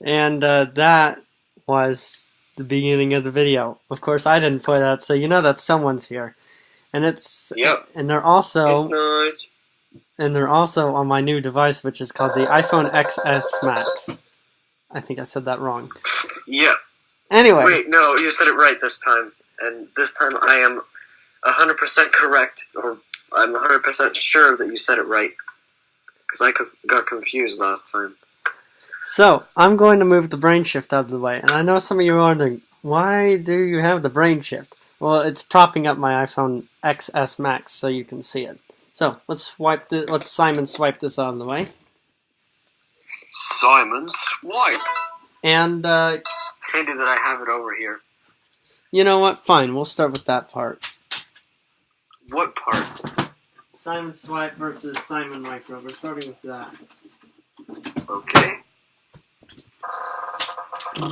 And that was the beginning of the video. Of course, I didn't put that, so you know that someone's here. And it's Yep. and they're also It's not. and they're also on my new device, which is called the iPhone XS Max. I think I said that wrong. Yeah. Anyway. Wait, no, you said it right this time. And this time I am 100% correct, or I'm 100% sure that you said it right. Because I got confused last time. So, I'm going to move the brain shift out of the way. And I know some of you are wondering, why do you have the brain shift? Well, it's propping up my iPhone XS Max so you can see it. So, let's Simon swipe this out of the way. Simon Swipe. And, It's handy that I have it over here. You know what? Fine, we'll start with that part. What part? Simon Swipe versus Simon Micro. We're starting with that. Okay. At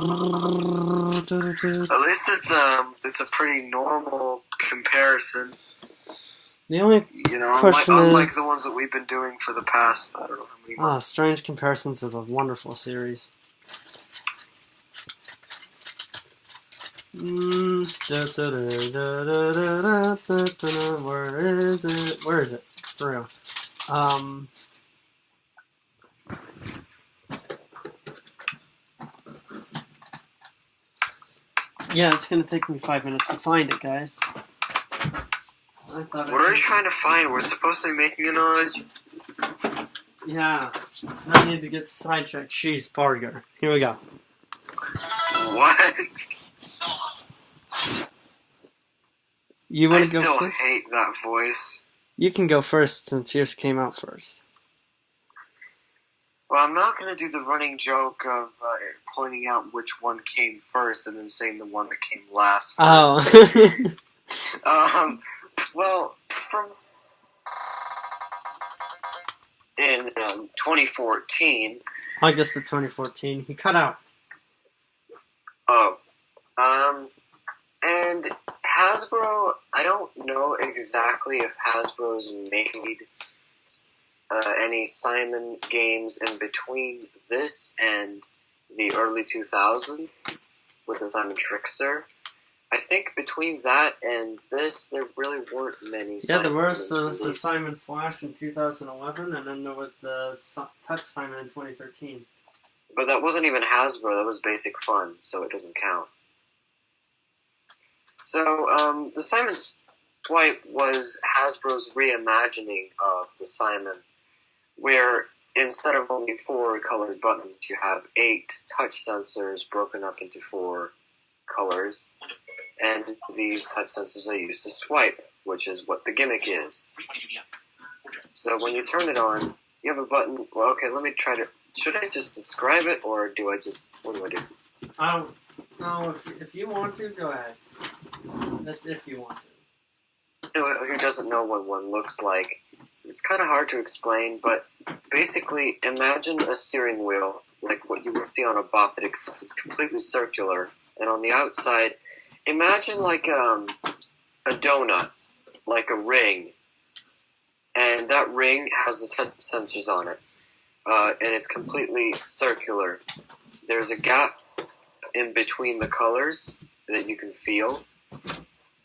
least it's a pretty normal comparison. The only question unlike is... the ones that we've been doing for the past, I don't know how many months. Strange Comparisons is a wonderful series. Where is it? Where is it? For real. Yeah, it's gonna take me 5 minutes to find it, guys. What are you trying to find? We're supposed to be making a noise? Yeah, I need to get sidetracked. Jeez, Barger. Here we go. What? You want to go still first? hate that voice. You can go first since yours came out first. Well, I'm not going to do the running joke of pointing out which one came first and then saying the one that came last first. Oh. Well, in 2014... August of 2014. He cut out. Oh. And Hasbro, I don't know exactly if Hasbro's made any Simon games in between this and the early 2000s with the Simon Trickster. I think between that and this, there really weren't many Simon there was games the Simon Flash in 2011, and then there was the Touch Simon in 2013. But that wasn't even Hasbro, that was Basic Fun, so it doesn't count. So, the Simon Swipe was Hasbro's reimagining of the Simon, where instead of only 4 colored buttons, you have 8 touch sensors broken up into 4 colors, and these touch sensors are used to swipe, which is what the gimmick is. So when you turn it on, you have a button. Well, okay, let me try to... Should I just describe it, or do I just... What do I do? No, if you want to, go ahead. That's if you want to. Who doesn't know what one looks like? It's kind of hard to explain, but basically, imagine a steering wheel, like what you would see on a bop, except it's completely circular. And on the outside, imagine like a donut, like a ring. And that ring has the touch sensors on it. And it's completely circular. There's a gap in between the colors that you can feel.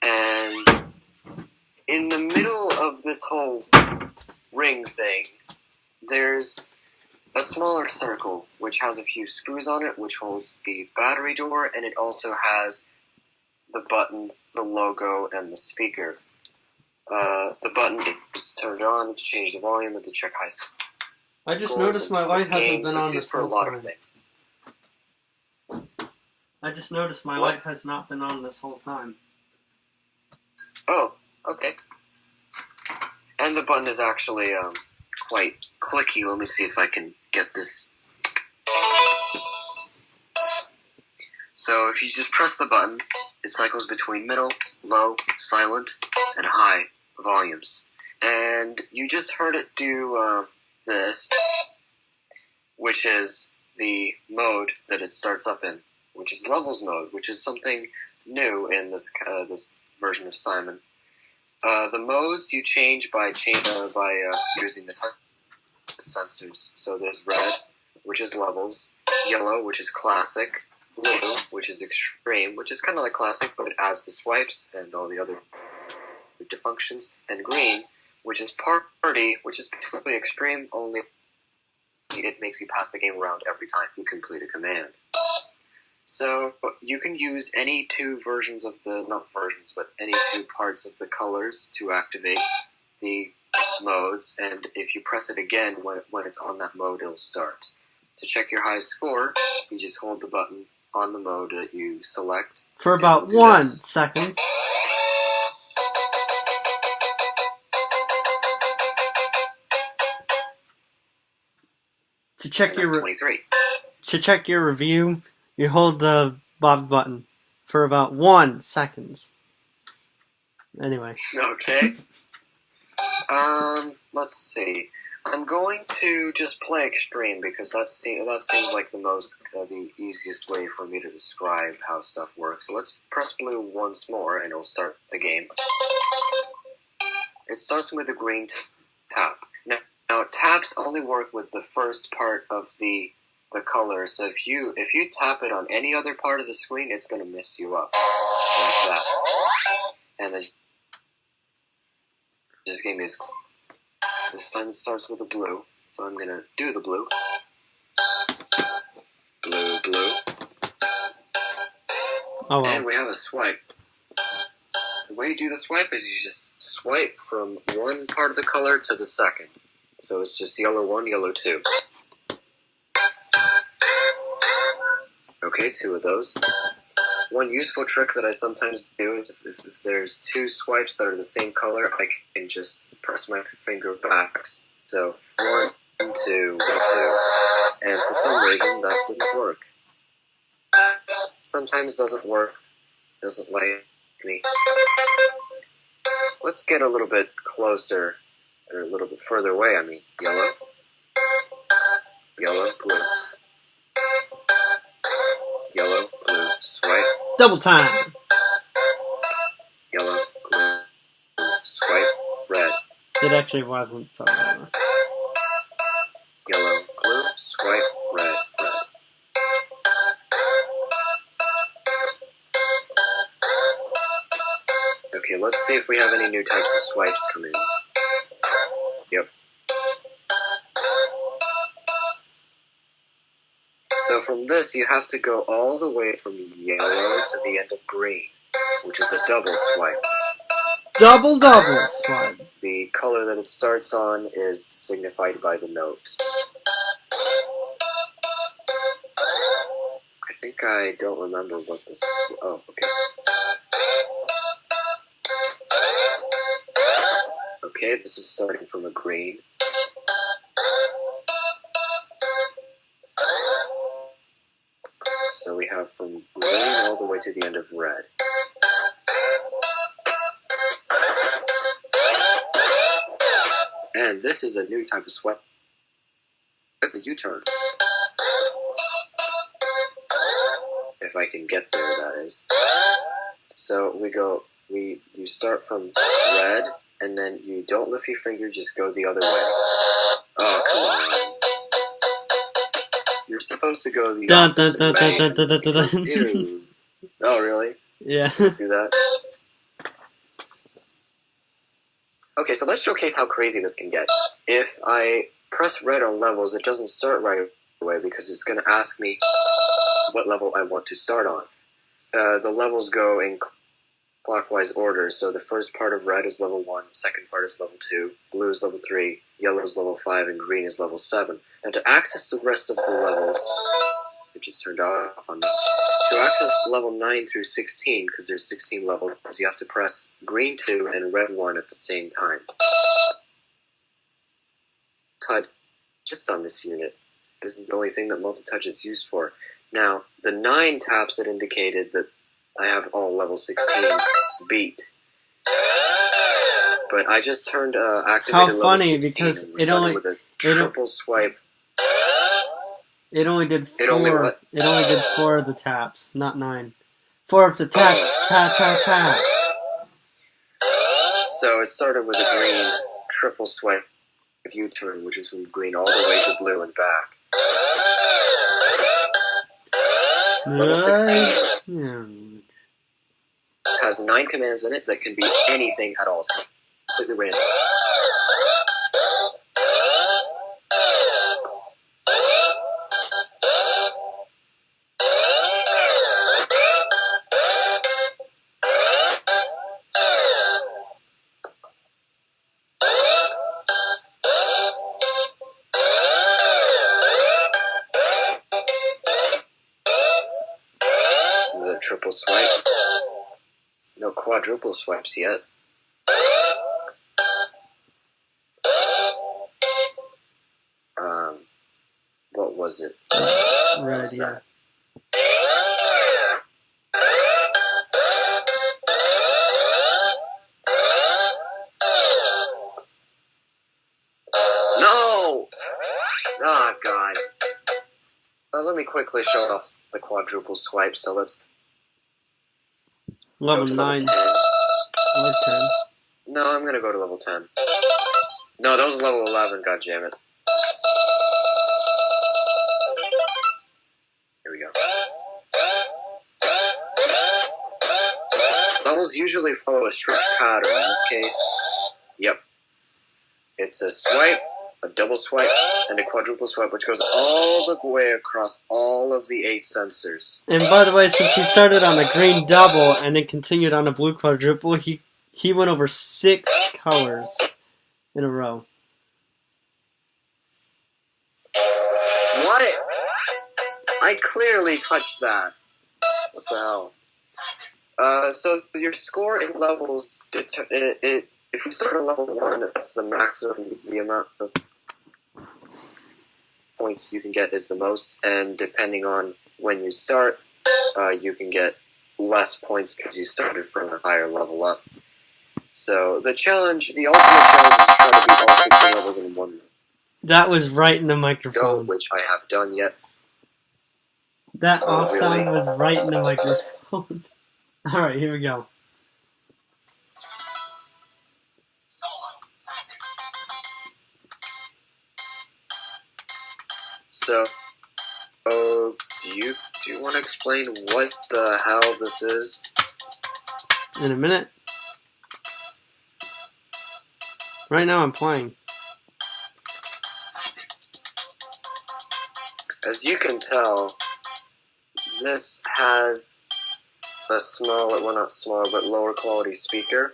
And in the middle of this whole ring thing, there's a smaller circle, which has a few screws on it, which holds the battery door, and it also has the button, the logo, and the speaker. The button is turned on to change the volume and to check high school. I just noticed my light hasn't been on this for a whole lot time. of things. I just noticed my light has not been on this whole time. Oh, okay. And the button is actually quite clicky. Let me see if I can get this. So if you just press the button, it cycles between middle, low, silent, and high volumes. And you just heard it do this, which is the mode that it starts up in, which is levels mode, which is something new in this this version of Simon. The modes you change by using the touch sensors. So there's red, which is levels, yellow, which is classic, blue, which is extreme, which is kind of like classic, but it adds the swipes and all the other functions, and green, which is party, which is basically extreme, only it makes you pass the game around every time you complete a command. So you can use any two versions of not versions, but any two parts of the colors to activate the modes, and if you press it again when it's on that mode, it'll start. To check your high score, you just hold the button on the mode that you select. For about 1 second. To check your 23. To check your review, you hold the Bob button for about 1 second. Anyway. Okay. Let's see. I'm going to just play extreme because that seems like the easiest way for me to describe how stuff works. So let's press blue once more and it'll start the game. It starts with a green tap. Now taps only work with the first part of the color. So if you tap it on any other part of the screen, it's going to mess you up like that. And this game is. This time it starts with a blue, so I'm gonna do the blue. Blue, blue. Oh, wow. And we have a swipe. The way you do the swipe is you just swipe from one part of the color to the second. So it's just yellow 1, yellow 2. Okay, 2 of those. One useful trick that I sometimes do is if there's 2 swipes that are the same color, I can just press my finger back. So 1, 2, 1, 2. And for some reason, that didn't work. Sometimes doesn't work. Doesn't like me. Let's get a little bit closer, or a little bit further away, I mean. Yellow. Yellow, blue. Yellow, blue, swipe. Double time! Yellow, blue, swipe, red. It actually wasn't, but whatever. Yellow, blue, swipe, red, red. Okay, let's see if we have any new types of swipes come in. Yep. So from this, you have to go all the way from yellow to the end of green, which is a double swipe. Double swipe. The color that it starts on is signified by the note. I think I don't remember what this... Oh, okay. Okay, this is starting from a green. So we have from green all the way to the end of red. And this is a new type of swipe. The U-turn. If I can get there, that is. So you start from red, and then you don't lift your finger, just go the other way. Oh, come on. You're supposed to go the opposite way. Oh, really? Yeah. Can't do that. Okay, so let's showcase how crazy this can get. If I press red on levels, it doesn't start right away because it's going to ask me what level I want to start on. The levels go in clockwise order, so the first part of red is level 1, second part is level 2, blue is level 3, yellow is level 5, and green is level 7. And to access the rest of the levels, it just turned off on me. To access level 9 through 16, because there's 16 levels, you have to press green 2 and red 1 at the same time. Touch just on this unit. This is the only thing that multi-touch is used for. Now, the 9 taps that indicated that I have all level 16 beat. But I just turned activated How level funny, 16 because and we started with a triple swipe. It only did 4. It only what? It only did 4 of the taps, not 9. 4 of the taps. So it started with a green triple swipe U-turn, which is from green all the way to blue and back. Level 16 Yeah. has 9 commands in it that can be anything at all. It's completely random. The triple swipe. No quadruple swipes yet. What was it? Red, yeah. No! Oh, God. Let me quickly show off the quadruple swipe, so let's Level go to 9 level 10. or 10. No, I'm gonna go to level 10. No, that was level 11, goddammit. Here we go. Levels usually follow a strict pattern. In this case, yep. It's a swipe, a double swipe, and a quadruple swipe, which goes all the way across all of the 8 sensors. And by the way, since he started on a green double and then continued on a blue quadruple, he went over 6 colors in a row. What? I clearly touched that. What the hell? So your score in levels, if you start at level 1, that's the maximum, the amount of points you can get is the most, and depending on when you start, you can get less points because you started from a higher level up. So the ultimate challenge is to try to beat all 16 levels in one That was right in the go, microphone. which I have done yet. That Oh, off sound really? was right in the microphone. Alright, here we go. So, do you want to explain what the hell this is? In a minute. Right now I'm playing. As you can tell, this has a smaller, well not smaller, but lower quality speaker.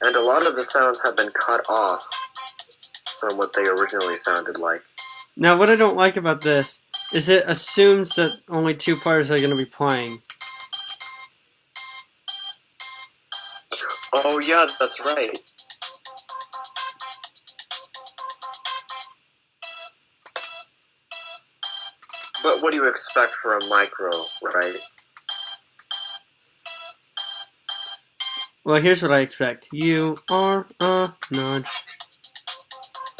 And a lot of the sounds have been cut off from what they originally sounded like. Now what I don't like about this is it assumes that only 2 players are going to be playing. Oh yeah, that's right. But what do you expect for a micro, right? Well, here's what I expect. You are a nudge.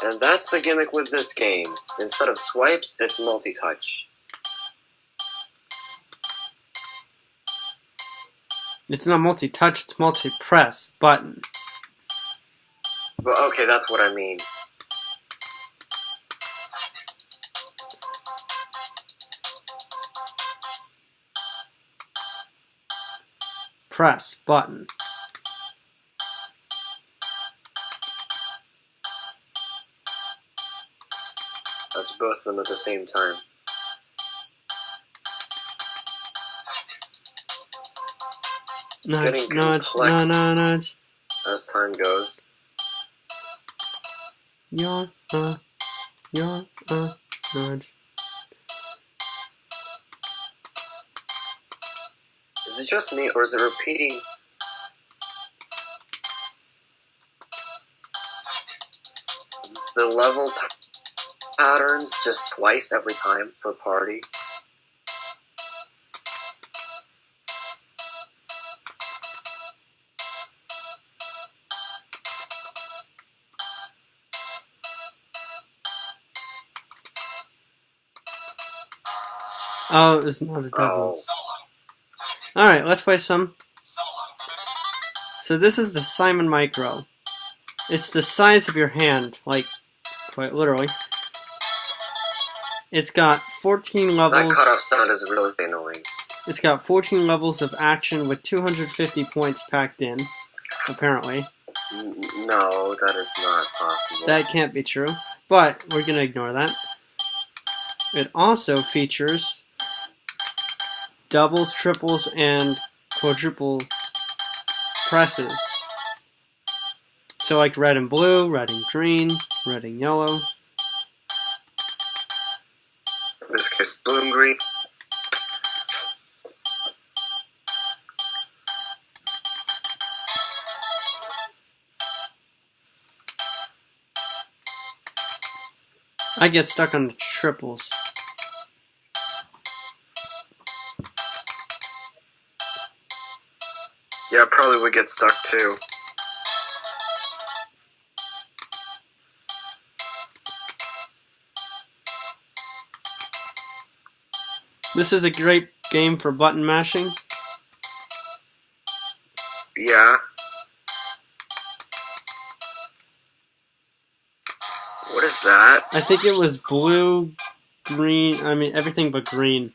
And that's the gimmick with this game. Instead of swipes, it's multi-touch. It's not multi-touch, it's multi-press button. But okay, that's what I mean. Press button. That's both of them at the same time. It's Nudge, getting nudge, complex nudge. as time goes. You're a nudge. Is it just me, or is it repeating? The level patterns just twice every time for party? Oh, it's not a double. Alright, let's play some. So this is the Simon Micro. It's the size of your hand, like quite literally. It's got 14 That levels. cutoff sound is really annoying. It's got 14 levels of action with 250 points packed in, apparently. No, that is not possible. That can't be true, but we're going to ignore that. It also features doubles, triples, and quadruple presses. So like red and blue, red and green, red and yellow. In this case, blue and green. I get stuck on the triples. Yeah, I probably would get stuck too. This is a great game for button mashing. Yeah. What is that? I think it was blue, green, everything but green.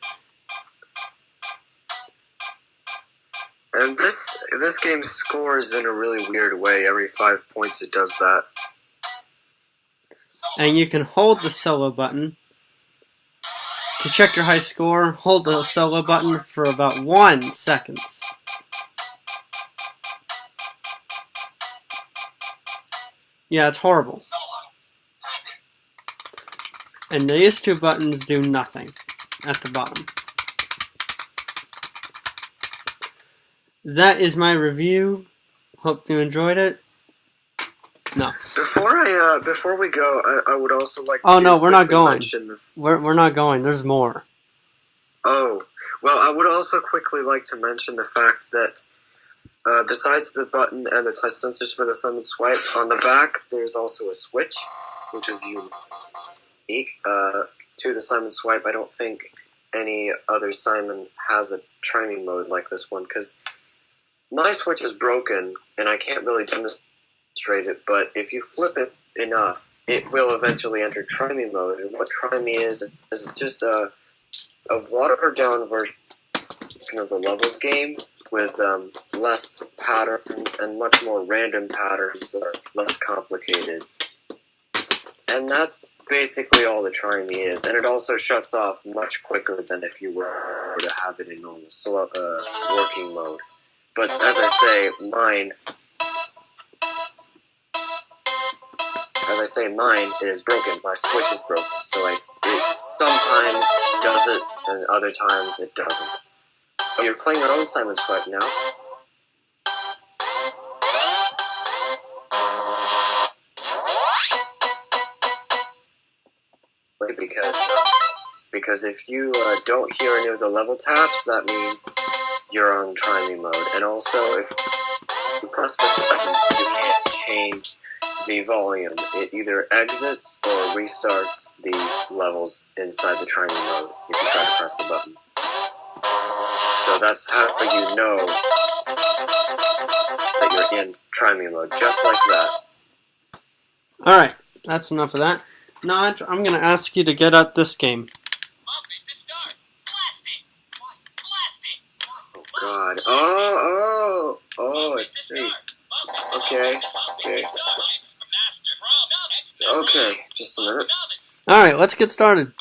And this game scores in a really weird way. Every 5 points it does that. And you can hold the solo button. To check your high score, hold the solo button for about 1 second. Yeah, it's horrible. And these two buttons do nothing at the bottom. That is my review. Hope you enjoyed it. No. Before we go, I would also like to. Oh no, we're not going. The... We're not going. There's more. Oh well, I would also quickly like to mention the fact that besides the button and the touch sensors for the thumb and swipe, on the back there's also a switch, which is unique to the Simon Swipe. I don't think any other Simon has a training mode like this one, because my switch is broken and I can't really demonstrate it, but if you flip it enough, it will eventually enter Try Me mode. And what Try Me is just a watered down version of the levels game with less patterns and much more random patterns that are less complicated. And that's basically all the Try Me is. And it also shuts off much quicker than if you were to have it in normal working mode. But as I say, mine is broken. My Switch is broken. So it sometimes does it, and other times it doesn't. Oh, you're playing your own Simon Swipe now? Because if you don't hear any of the level taps, that means you're on Try Me mode. And also, if you press the button, you can't change the volume. It either exits or restarts the levels inside the Try Me mode if you try to press the button. So that's how you know that you're in Try Me mode, just like that. Alright, that's enough of that. Now I'm going to ask you to get at this game. Oh god. Oh, I see. Okay. Okay, just a minute. Alright, let's get started.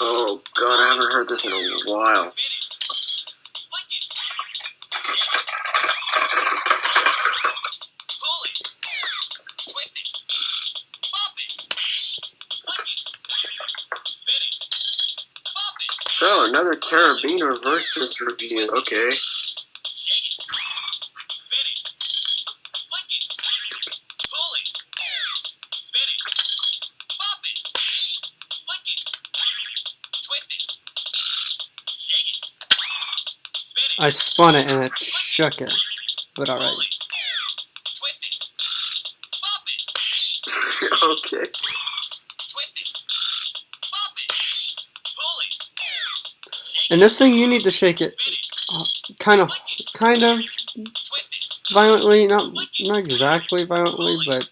Oh god, I haven't heard this in a while. So, another Carabiner versus review, okay. I spun it and it shook it, but alright. Okay. And this thing, you need to shake it kind of violently, not not exactly violently, but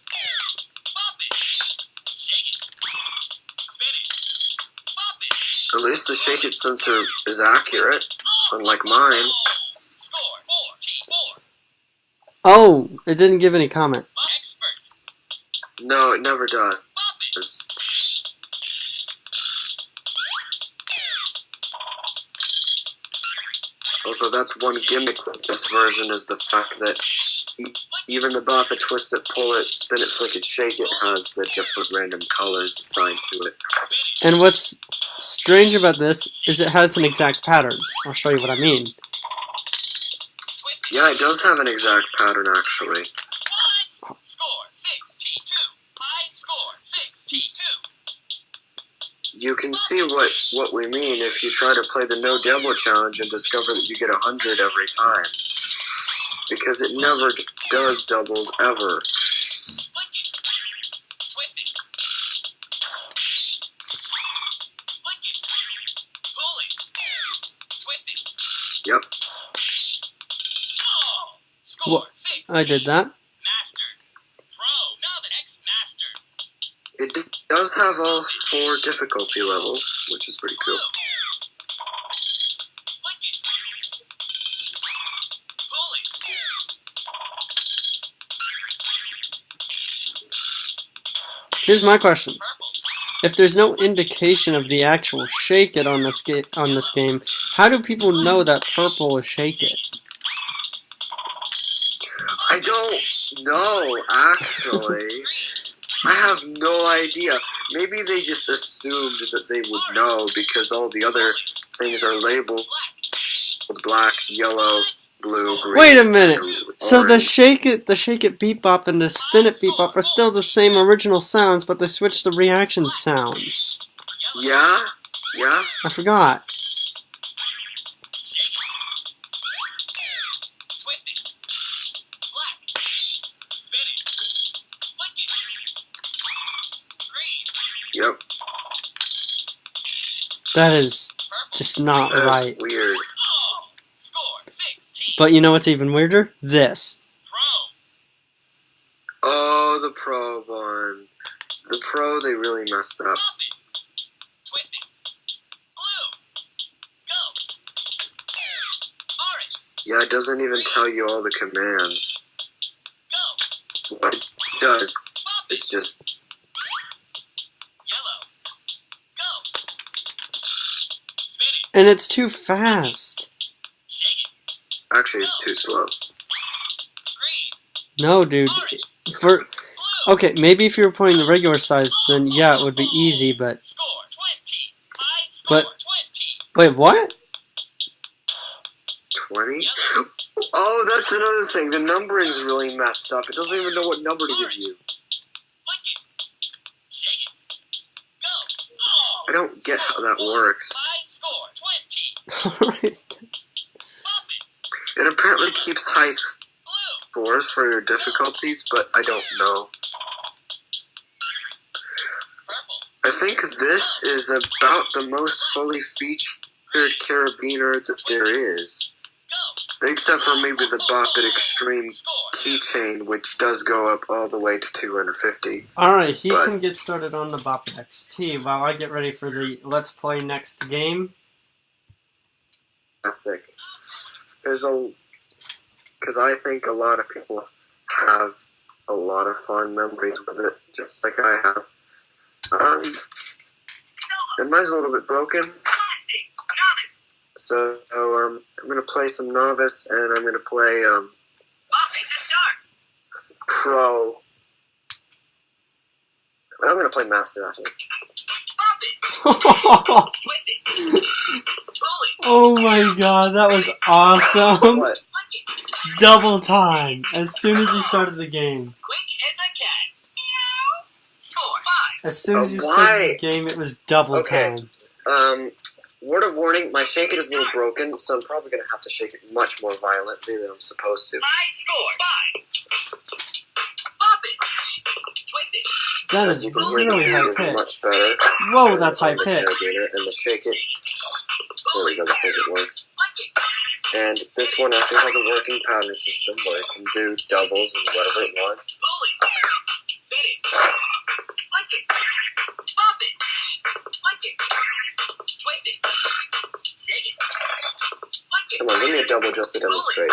At least the shake it sensor is accurate, unlike mine. oh, it didn't give any comment. No, it never does. Also, that's one gimmick with this version is the fact that even the bop it, twist it, pull it, spin it, flick it, shake it has the different random colors assigned to it. And what's strange about this is it has an exact pattern. I'll show you what I mean. Yeah, it does have an exact pattern, actually. You can see what we mean if you try to play the no double challenge and discover that you get 100 every time. Because it never does doubles ever. Yep. Well, I did that. It does have all 4 difficulty levels, which is pretty cool. Here's my question. If there's no indication of the actual shake it on this game, how do people know that purple is shake it? I don't know, actually. I have no idea. Maybe they just assumed that they would know because all the other things are labeled black, yellow, blue, green. Wait a minute. So the orange. shake it beep bop and the spin it beep bop are still the same original sounds, but they switched the reaction sounds. Yeah? Yeah? I forgot. Yep. That is just not That's right. weird. But you know what's even weirder? This. Oh, the Pro one. The Pro, they really messed up. Yeah, it doesn't even tell you all the commands. What it does is just... And it's too fast. Actually, it's too slow. No, dude. Okay, maybe if you were playing the regular size, then yeah, it would be easy, but wait, what? 20? Oh, that's another thing. The numbering's really messed up. It doesn't even know what number to give you. I don't get how that works. Alright. It apparently keeps high scores for your difficulties, but I don't know. I think this is about the most fully featured carabiner that there is. Except for maybe the Bop It Extreme keychain, which does go up all the way to 250. Alright, he can get started on the Bop It XT while I get ready for the Let's Play next game. Classic. Because I think a lot of people have a lot of fond memories with it, just like I have. And mine's a little bit broken. So I'm going to play some Novice, and I'm going to play Pro. I'm going to play Master, I think. Oh my god, that was awesome. What? Double time as soon as you started the game. As soon as you started the game, it was double time. Word of warning, my shake it is a little broken, so I'm probably going to have to shake it much more violently than I'm supposed to. That As is you can hear, really the high is pitch. much better. Whoa, that's high on the pitch. carabiner, and the shake it, there we go, the shake it works. And this one actually has a working pattern system where it can do doubles and whatever it wants. Come on, give me a double just to demonstrate.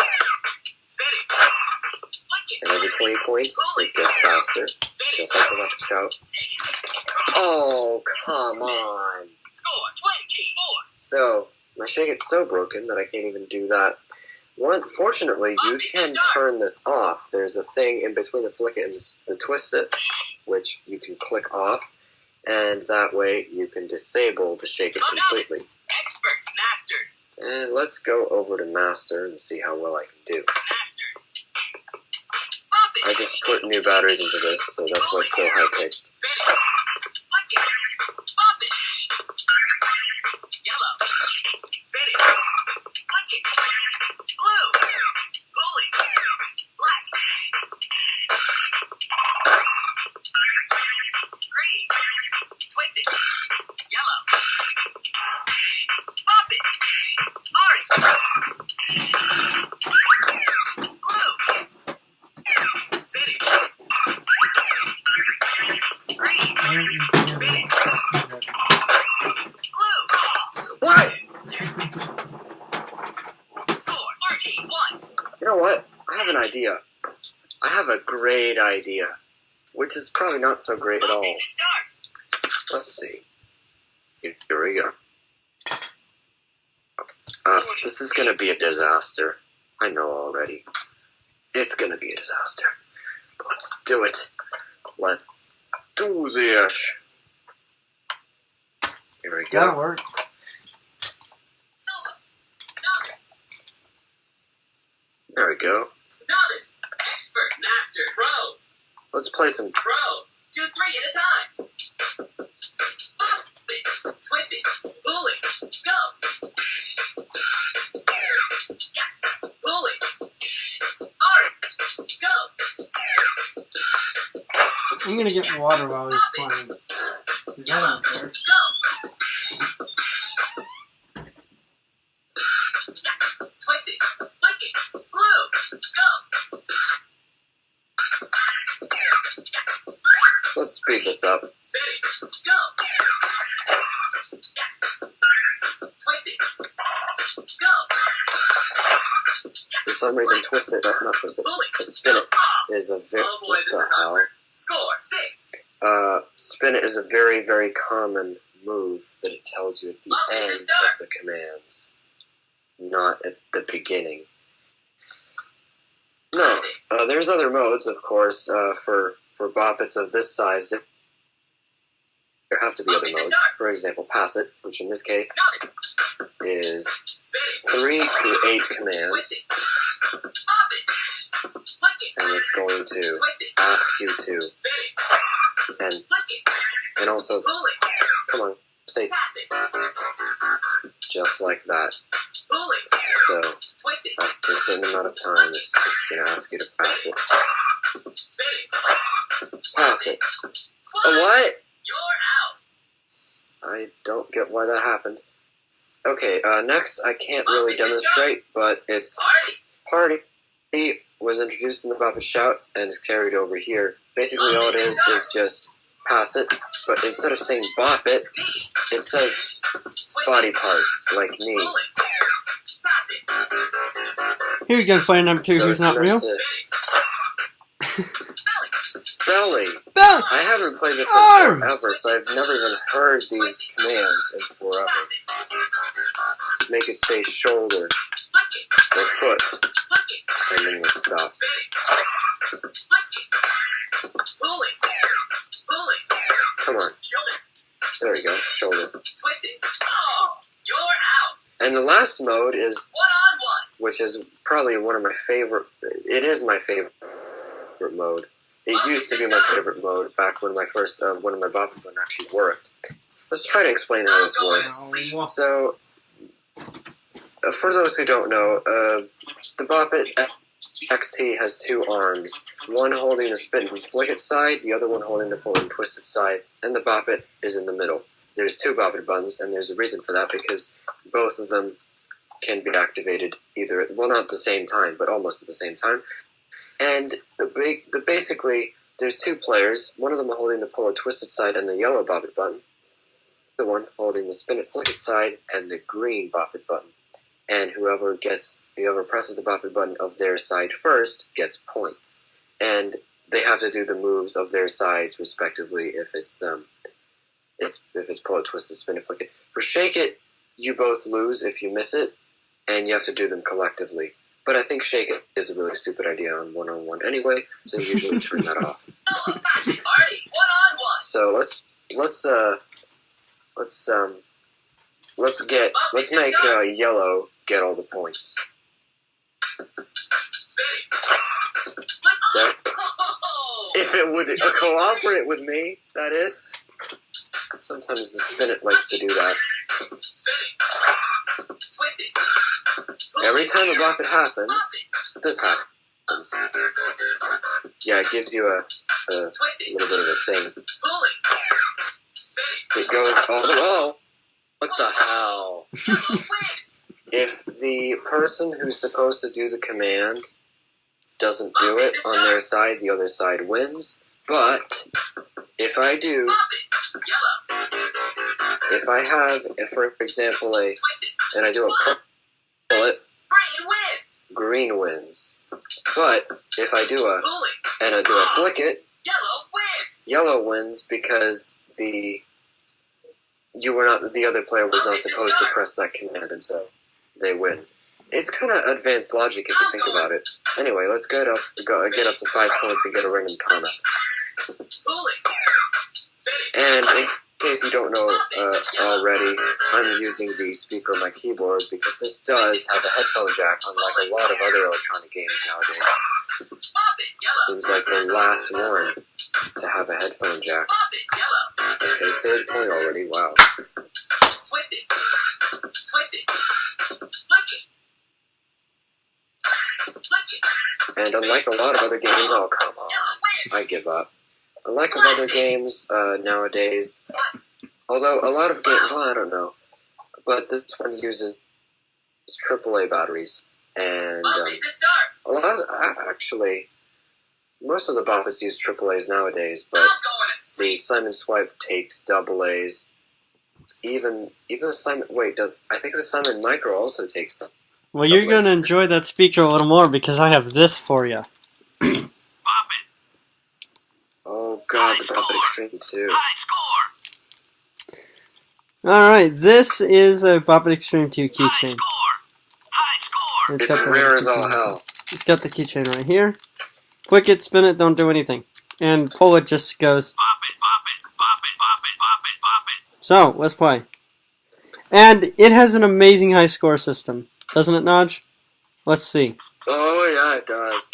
And every 20 points, it gets faster. Just like the left shout. Oh, come on. So, my Shake It's so broken that I can't even do that. Fortunately, you can turn this off. There's a thing in between the flick it and the twist it, which you can click off, and that way you can disable the Shake It completely. And let's go over to Master and see how well I can do. I just put new batteries into this, so that's why it's so high-pitched. What? You know what? I have an idea. I have a great idea, which is probably not so great at all. Let's see. Here we go. This is going to be a disaster. I know already. It's going to be a disaster. But let's do it. Let's do this. Here we go. That'll work. There we go. Notice, expert, master, pro. Let's play some. Pro. 2, 3 at a time. Bump it, twist it, pull it, go. Yes, pull it. Alright, go. I'm gonna get water while he's playing. Is that unfair? Go. Yes, twist it, flick it, blue, go. Let's speed this up. Steady, go. Yes. Twist it. Go. For some reason, twist it, not twist it. Spin it is a very. Oh boy, What this is the hell? awkward. Score 6. Spin it is a very, very common move that it tells you at the Well, end it's a start. of the commands, not at the beginning. No, there's other modes, of course, for boppets of this size. There have to be other modes. For example, pass it, which in this case is 3 to 8 commands, Twist it. Pop it. Flick it. and it's going to Twist it. ask you to, Spin it. and Flick it. also, Pull it. come on, say Pass it. just like that. Pull it. So Twist it. after a certain amount of time, it's just going to ask you to pass it. Spin it. Pass it. A One. what? You're out. I don't get why that happened. Okay, next I can't really demonstrate, but it's Party. Party was introduced in the Boppet Shout and is carried over here. Basically all it is just pass it, but instead of saying bop it, it says Twist body it. parts, like knee. Pull it. Pass it. Here we go, player number 2, So who's not it's real. Belly! Belly! I haven't played this Arm! in forever, so I've never even heard these commands in forever. Make it say shoulder or foot, and then we'll stop. Come on. There we go, shoulder. And the last mode is, which is probably one of my favorite, it is my favorite mode. It used to be my favorite mode back when my first, one of my Boppet one actually worked. Let's try to explain how this works. So, for those who don't know, the Boppet XT has 2 arms, one holding the spin and flick it side, the other one holding the pull and twist it side, and the Boppet is in the middle. There's 2 Boppet buttons, and there's a reason for that, because both of them can be activated either, well, not at the same time, but almost at the same time. And basically, there's two players, one of them holding the pull it twisted side and the yellow bop it button, the one holding the spin it flick it side and the green bop it button. And whoever presses the bop it button of their side first gets points. And they have to do the moves of their sides respectively if it's pull it, twist it, spin it, flick it. For shake it, you both lose if you miss it, and you have to do them collectively. But I think shake it is a really stupid idea on one-on-one anyway, so you usually turn that off. Party, one-on-one. So let's make yellow get all the points. That, if it would cooperate with me, that is. Sometimes the spin it likes to do that. Every time a bop it happens, this happens. Yeah, it gives you a little bit of a thing. It goes, oh, what the hell? If the person who's supposed to do the command doesn't do it on their side, the other side wins. But if I do, if for example, and I do a pull it, green wins. But if I do a flick it, yellow wins because the other player was not supposed to press that command, and so they win. It's kind of advanced logic if you think about it. Anyway, let's get up to 5 points and get a ring in comment. And in case you don't know already, I'm using the speaker on my keyboard because this does have a headphone jack, unlike a lot of other electronic games nowadays. Seems like the last one to have a headphone jack. Okay, 3rd point already, wow. Twist it. Flick it. And unlike a lot of other games, oh come on, I give up. Unlike other games nowadays, although a lot of games, well, I don't know, but this one uses AAA batteries, and a lot of, actually, most of the boppets use AAAs nowadays, but the Simon Swipe takes AA's. Even the Simon, I think the Simon Micro also takes them. Well, you're going to enjoy that speaker a little more because I have this for you. Oh god, the Bop It Extreme 2. Alright, this is a Bop It Extreme 2 keychain. It's rare as all hell. It's got the keychain right here. Click it, spin it, don't do anything. And pull it just goes. So, let's play. And it has an amazing high score system. Doesn't it, Naj? Let's see. Oh yeah, it does.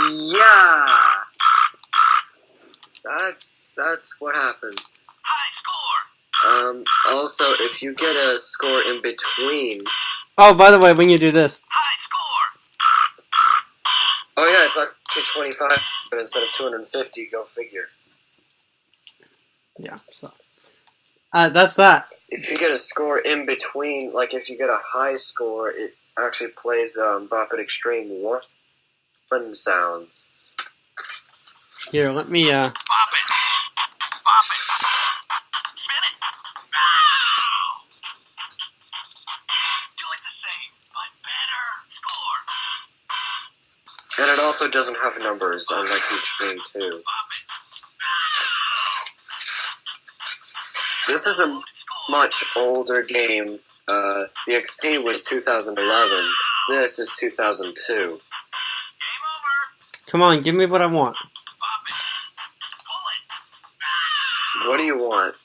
Yeah, that's what happens. Also, if you get a score in between. Oh, by the way, when you do this. Oh yeah, it's actually 25 instead of 250. Go figure. Yeah. So. That's that. If you get a score in between, like if you get a high score, it actually plays Bop It Extreme 1 sounds. Here, let me Bop it. Bop it. Spin it. Do it the same, but better. Score. And it also doesn't have numbers, unlike each game too. This is a much older game. The XT was 2011. This is 2002. Come on, give me what I want. What do you want?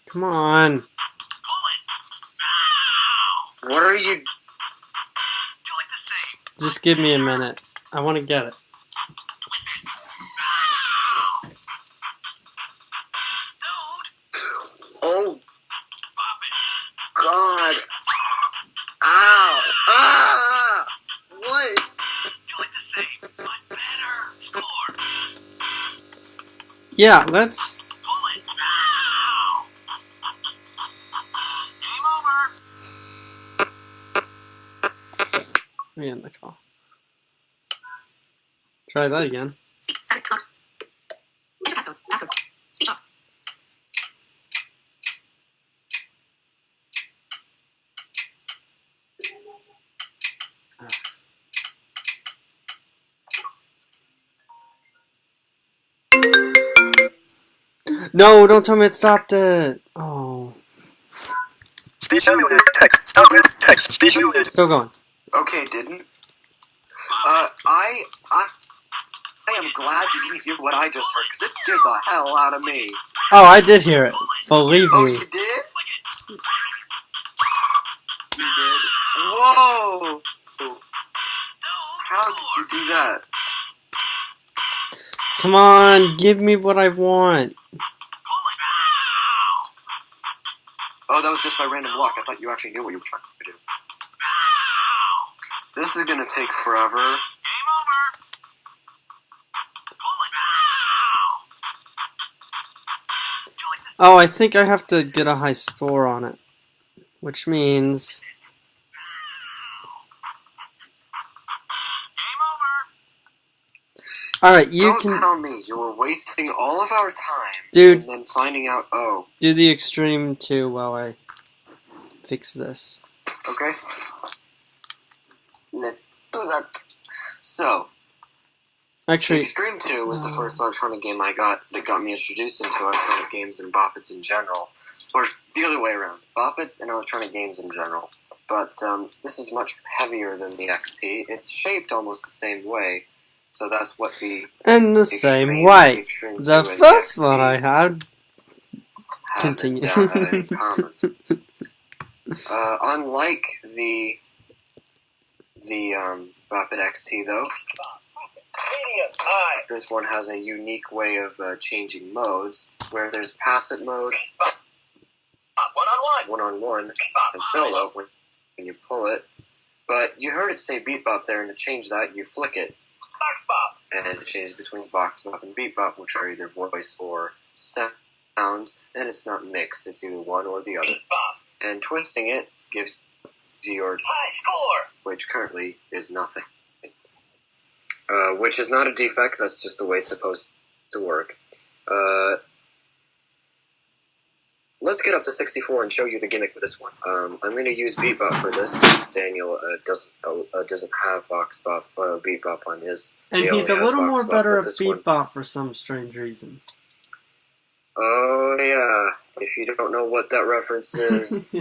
Come on. What are you? Just give me a minute. I want to get it. Oh, God. Ow. Ah! What? Yeah, let's... Me in the call. Try that again. No, don't tell me it stopped it. Oh. Speech muted. Text. Stop with text. Speech muted. Still going. Okay, didn't. I am glad you didn't hear what I just heard, because it scared the hell out of me. Oh, I did hear it. Believe Oh, me. you did? You did? Whoa! How did you do that? Come on, give me what I want. Oh, that was just by random luck. I thought you actually knew what you were trying to do. This is gonna take forever. Oh, I think I have to get a high score on it. Which means... Alright, you Don't can tell me you were wasting all of our time, Dude. and then finding out, oh, do the extreme 2 while I fix this. okay. Let's do that. So, Actually, Extreme 2 was the first electronic game I got that got me introduced into electronic games and boppets in general. Or the other way around. Boppets and electronic games in general. But this is much heavier than the XT. It's shaped almost the same way. So that's what the in the same way. Extreme 2 The and first XT one I had... have Continue. in common. Unlike the Boppet XT, though, this one has a unique way of changing modes, where there's passive mode, one-on-one, and solo when you pull it. But you heard it say beat bop there, and to change that, you flick it. And it changes between vox bop and beat bop, which are either voice or sounds, and it's not mixed, it's either one or the other. And twisting it gives you your high score, which currently is nothing. Which is not a defect, that's just the way it's supposed to work. Let's get up to 64 and show you the gimmick with this one. I'm going to use beat bop for this, since Daniel doesn't have vox bop, beat bop on his. And He he's a only has little vox more bop better with at this one. beat bop for some strange reason. Oh yeah, if you don't know what that reference is,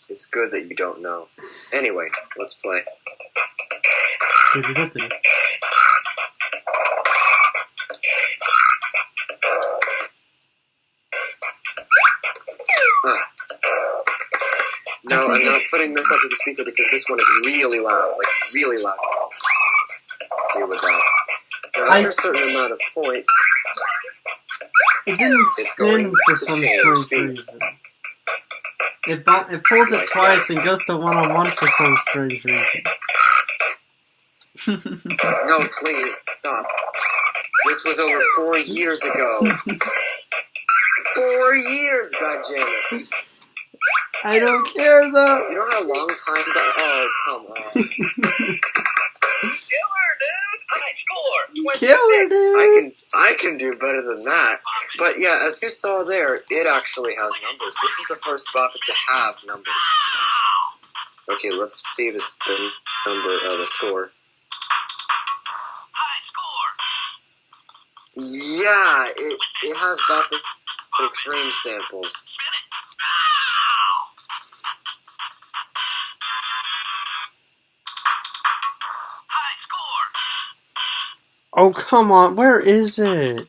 it's good that you don't know. Anyway, let's play. No, I'm not putting this up to the speaker because this one is really loud, like really loud. Deal with that. Now, after a certain amount of points, It didn't It's spin going for to some change strange speeds. reason. It pulls it twice and goes to one-on-one for some strange reason. no, please, stop. This was over 4 years ago. 4 years, goddammit. I don't care though. You know how long time that... Oh, come on. Killer, dude! High score! Killer, dude. I can do better than that. But yeah, as you saw there, it actually has numbers. This is the first Boppet to have numbers. Okay, let's see the score. High score. Yeah, it has Bopper Extreme samples. High score. Oh, come on. Where is it? Dude.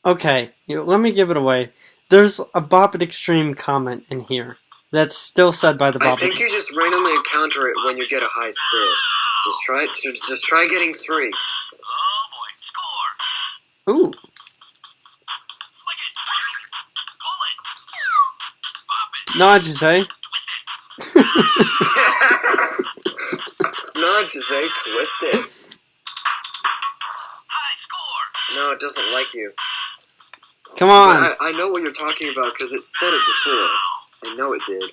Okay, let me give it away. There's a Bop It Extreme comment in here that's still said by the I Bop think It. you just randomly encounter it when you get a high score. Just try getting 3. Oh boy, score. Ooh. Flick it. Pull it. Pop it. Nod, you say? No, Jose, twist it. High score. No, it doesn't like you. Come on. But I know what you're talking about because it said it before. I know it did. Dude.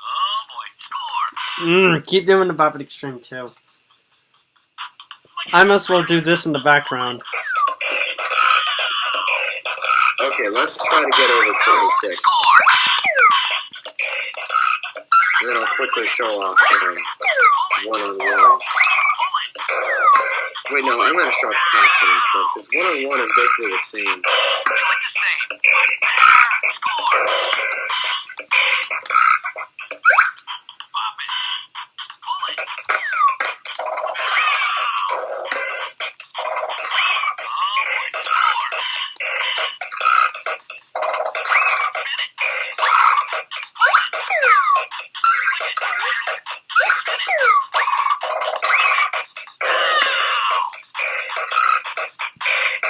Oh boy, score. Keep doing the Bop It Extreme too. I must well do this in the background. Okay, let's try to get over 26. And then I'll quickly show off one-on-one. Wait, no, I'm going to show off passing and stuff, because one-on-one is basically the same.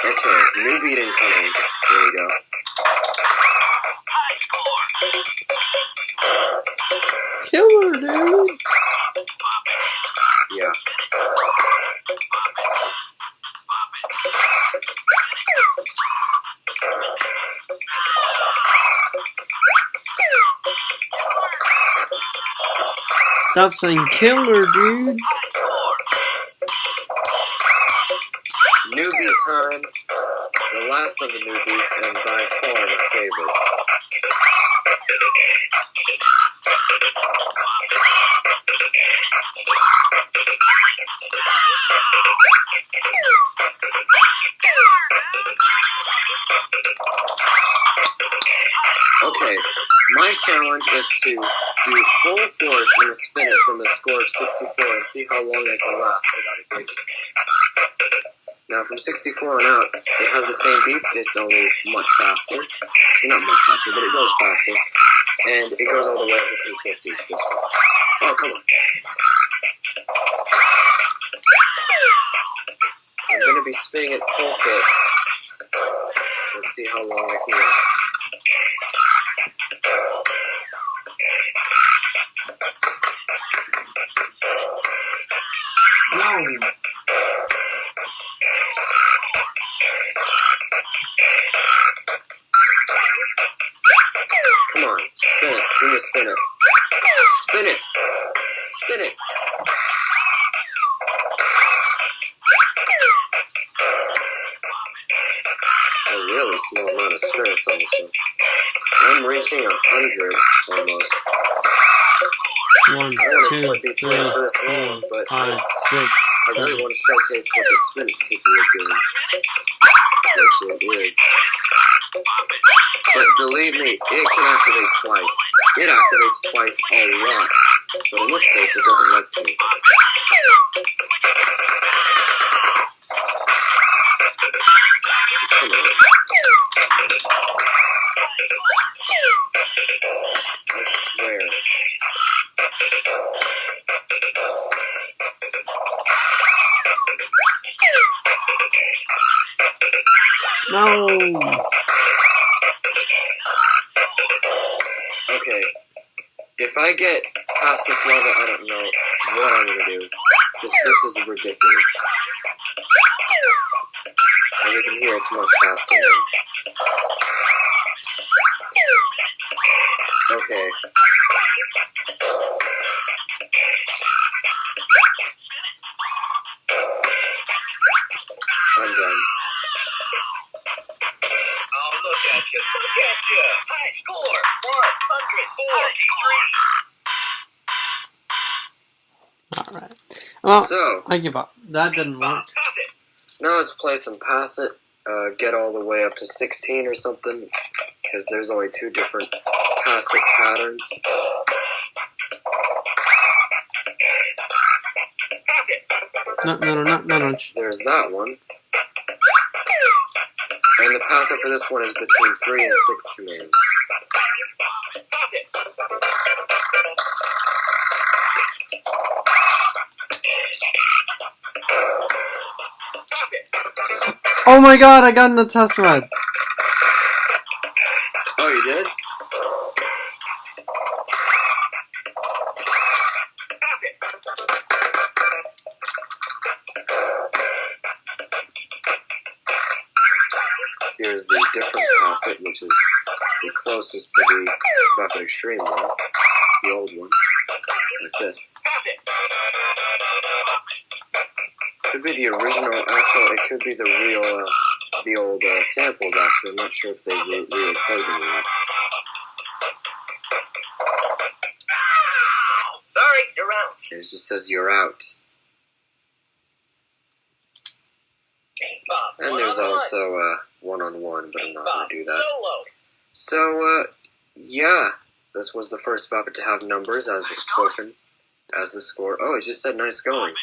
Okay, new beat incoming. Here we go. Killer, dude. Yeah. Stop saying killer, dude. New beat time. The last of the new beats, and by far my favorite. Okay, my challenge is to do full force and spin it from a score of 64 and see how long I can last without it breaking. Now, from 64 on out, it has the same beats, it's only much faster. Well, not much faster, but it goes faster. And it goes all the way up to 350 this one. Oh, come on. I'm going to be spinning it full force. Let's see how long I can last. No. Come on, spin it. Give me a spin it. Spin it. Spin it. A really small amount of spirits on this one. I'm reaching 100 almost. 1, 2, 3, 4, 5, 6, I really 7. want to showcase what the spin is capable of doing. Which it is. But believe me, it can activate twice. It activates twice a lot. But in this case, it doesn't like to. Come on. I swear. No. Okay. If I get past this level, I don't know what I'm gonna do. This is ridiculous. As you can hear, it's much faster now. Okay. Alright. Well, So, I give up. That didn't work. now let's play some Pass It. Get all the way up to 16 or something, because there's only 2 different Pass It patterns. No. There's that one. And the Pass It for this one is between 3 and 6 commands. Oh my god, I got in the test mode. Oh, you did? Here's the different Pass It, which is the closest to the Bucket Extreme one. The old one. Like this. Could be the original, actually, it could be the real, the old samples, actually. I'm not sure if they re-recorded them or not. Sorry, you're out. It just says you're out. And there's also one-on-one, but I'm not going to do that. So, yeah, this was the first Buffet to have numbers as spoken, as the score. Oh, it just said nice going.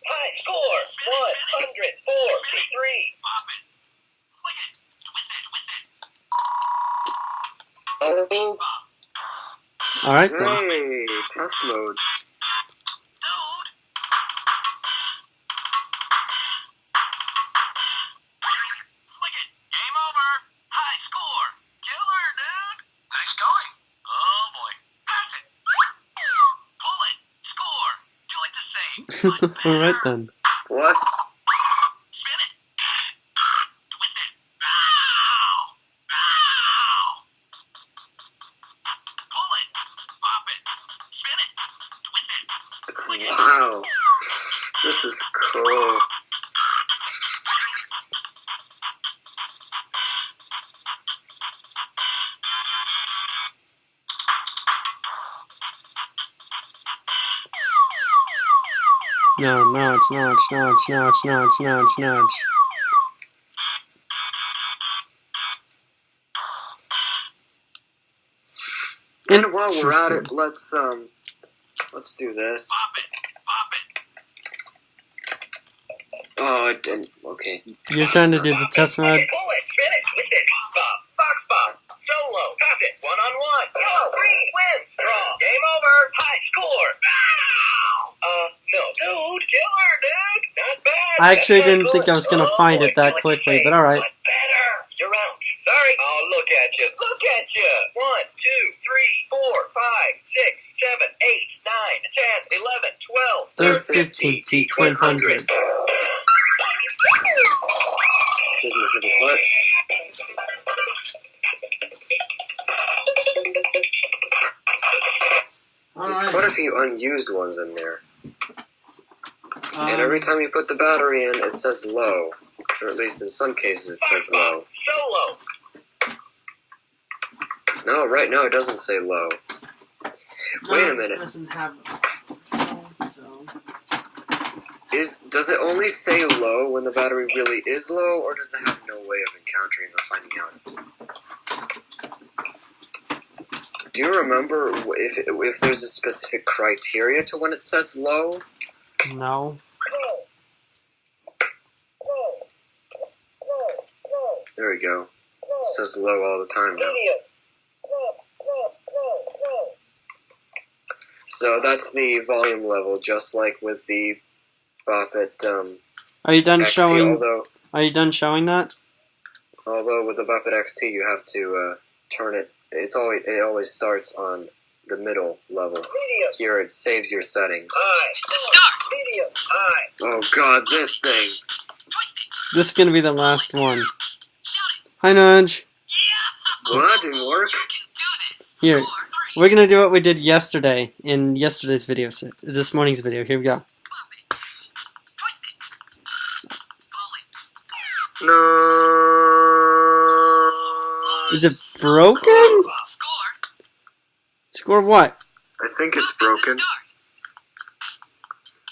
High score, 143. Oh, Alright then. hey, test mode. Game over. High score. Killer, dude. Nice going. Oh, boy. Pass it. Pull it. Score. Do it the same. Alright then. What? Spin it. Twist it. Ow. Ow. Pull it. Pop it. Spin it. Twist it. Flick it. Wow. This is cool. No, notch. And while we're at it, let's do this. Oh, it didn't. Okay. You're trying to do the test mode? Pull it. Spin it. Twist it. Bob. Box bomb. Solo. Pass it. One-on-one. Yellow. Green wins. Draw. Game over. High score. Ow. No. Dude. Killer, dude. Not bad. I actually That's didn't not think I good. was gonna Oh, find boy. it that Like quickly, you but say, alright. but better. You're out. Sorry. Oh, look at you. Look at you. 1, 2, 3, 4, 5, 6, 7, 8, 9, 10, 11, 12, 13, 15, 100. Excuse me for the foot. There's quite a few unused ones in there. And every time you put the battery in, it says low. Or at least in some cases it says low. Solo. No, right now it doesn't say low. Wait a minute. Doesn't have Does it only say low when the battery really is low, or does it have no way of encountering or finding out? Do you remember if there's a specific criteria to when it says low? No. There we go. It says low all the time now. So that's the volume level, just like with the Bop It Are you done XT, showing? Are you done showing that? Although with the Bop It XT you have to turn it. It always starts on the middle level. Here it saves your settings. Oh god, this thing! This is gonna be the last one. Hi, Nudge. Well, that didn't work. Here, we're gonna do what we did yesterday in yesterday's video. This morning's video. Here we go. No. Is it broken? Score what? I think it's broken.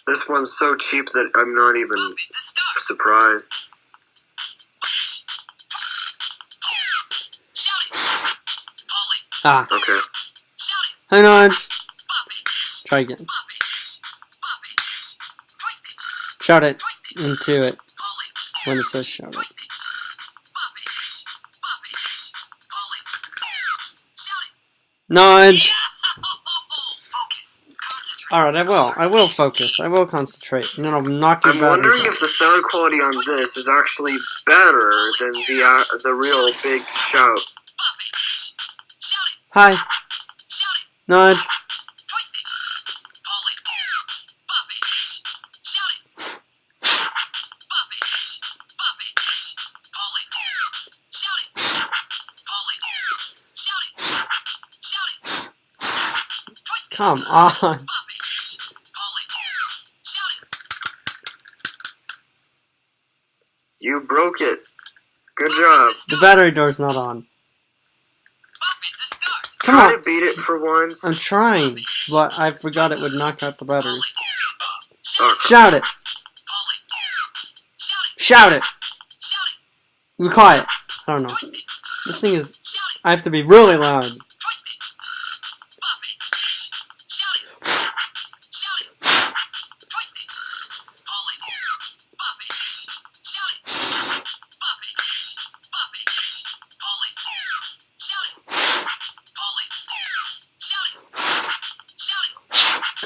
This one's so cheap that I'm not even surprised. Ah. Okay. Hi, Nudge. Try again. Shout it into it when it says shout it. Nudge! Alright, I will focus. I will concentrate. And then I'll knock your I'm batteries wondering out. if the sound quality on this is actually better than the real big shout. Hi. Nudge. Come on. You broke it. Good job. The battery door's not on. Come Try on. to beat it for once. I'm trying, but I forgot it would knock out the batteries. Oh, Shout it. Shout it. Be quiet. I don't know. This thing is... I have to be really loud.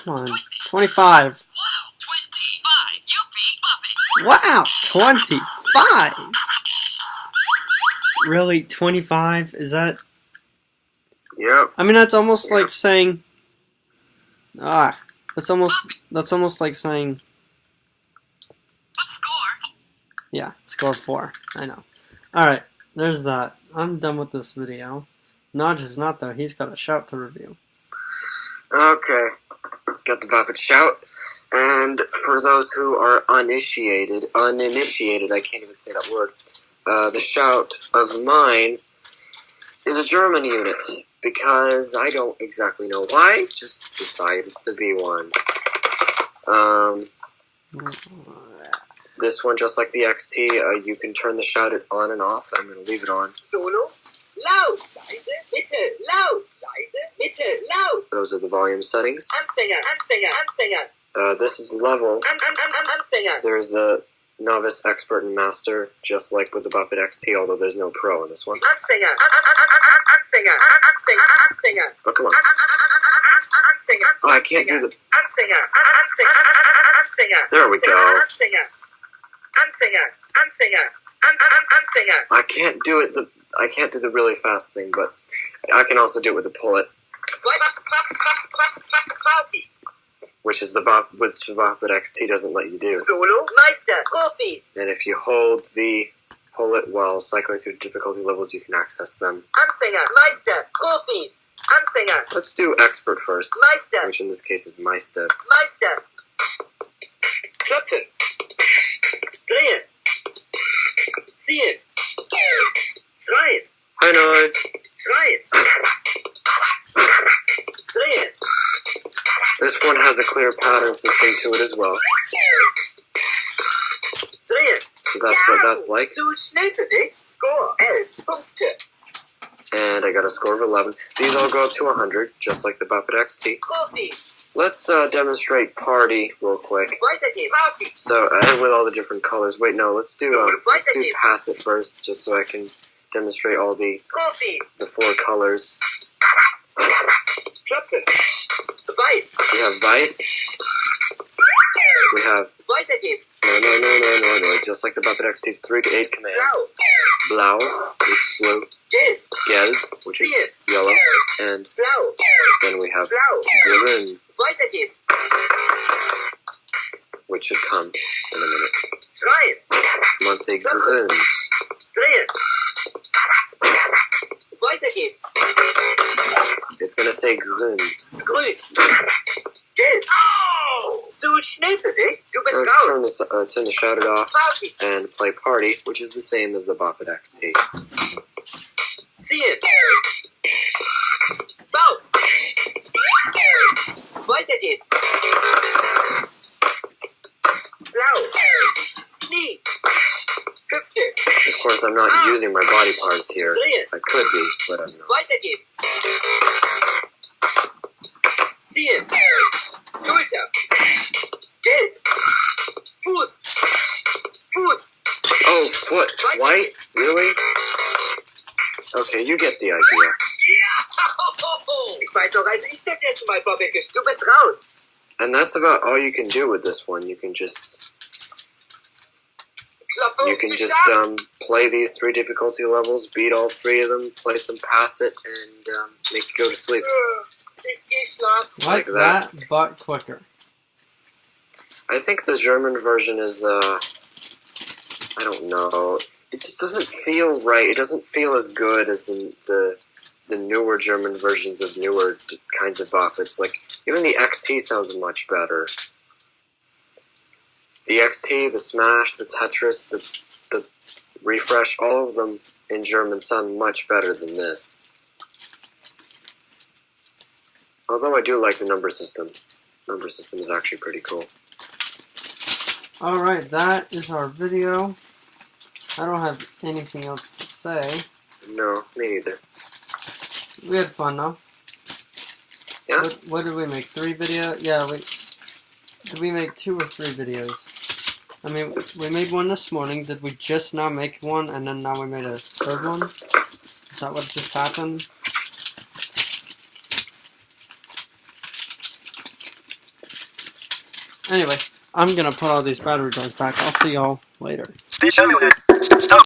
Come on. 25. Wow, 25. Really, 25? Is that... yep. I mean, that's almost like saying... that's almost like saying... Yeah, score 4. I know. Alright, there's that. I'm done with this video. Nudge is not, though. He's got a shout to review. Okay. Got the Muppet shout. And for those who are uninitiated, I can't even say that word, the shout of mine is a German unit, because I don't exactly know why, just decided to be one. This one, just like the XT, you can turn the shout it on and off. I'm going to leave it on. Solo, laut, leise, Mitte, laut, leise, Mitte, laut. Those are the volume settings. Anfänger, Anfänger, Anfänger. This is level. Anfänger. There's the novice, expert, and master, just like with the Muppet XT, although there's no pro in this one. Anfänger, Anfänger, Anfänger. Oh, come on. Anfänger. Oh, I can't do the... Anfänger, Anfänger. There we go. Anfänger, Anfänger, Anfänger. I can't do it. I can't do the really fast thing, but I can also do it with the pull-it, which is the Muppet XT doesn't let you do. Solo, Meister, Profi. And if you hold the pull-it while cycling through difficulty levels, you can access them. Anfänger, Meister, Profi. Anfänger, Let's do expert first, Meister, which in this case is Meister. Meister. Klopfen. Drehen. Ziehen. Schreien. Hi, Noise. Schreien. Drehen. This one has a clear pattern system to it as well. Drehen. So that's what that's like. Zu schnell für dich. Score 11 Punkte. And I got a score of 11. These all go up to 100, just like the Muppet XT. Profi. Let's demonstrate Party real quick. Weitergehen. Party. So, and with all the different colors. Wait, no, let's do Pass It first, just so I can demonstrate all the Profi. 4 colors. Klopfen. Weiß. We have Vice. We have Weitergehen. no, just like the Muppet XT's 3 to 8 commands. Blau. Blau, which is blue. Gelb. Gelb, which is yellow. And Blau. then we have Blau. Grün, Weitergehen. which should come in a minute. Schreien. Come on, say Grün. Drehen. Weitergehen. It's gonna say Grün. Grün. Gelb. Zu schnell für dich. Du bist Let's raus. turn the shout it off Party. and play Party, which is the same as the Muppet XT. Ziehen. Bau. Weitergeht. Blau. Knie. Hüfte. Of course, I'm not using my body parts here. I could be, but I'm not. Weitergehen. Ziehen. Schulter. Gelb. Fuß. Fuß. Oh, foot. Twice? Really? Okay, you get the idea. Ich weiß doch, also ich das jetzt mal, Bobbeke. Du bist raus. And that's about all you can do with this one. You can just play these 3 difficulty levels, beat all 3 of them, play some past it, and make you go to sleep. Like that, but quicker. I think the German version is, I don't know. It just doesn't feel right. It doesn't feel as good as the newer German versions of newer kinds of Buffets. Like, even the XT sounds much better. The XT, the Smash, the Tetris, the Refresh, all of them in German sound much better than this. Although I do like the number system. Number system is actually pretty cool. Alright, that is our video. I don't have anything else to say. No, me neither. We had fun though. Yeah. What did we make? 3 videos? Yeah, did we make 2 or 3 videos? I mean, we made one this morning. Did we just now make one and then now we made a 3rd one? Is that what just happened? Anyway, I'm gonna put all these battery drives back. I'll see y'all later. Stop.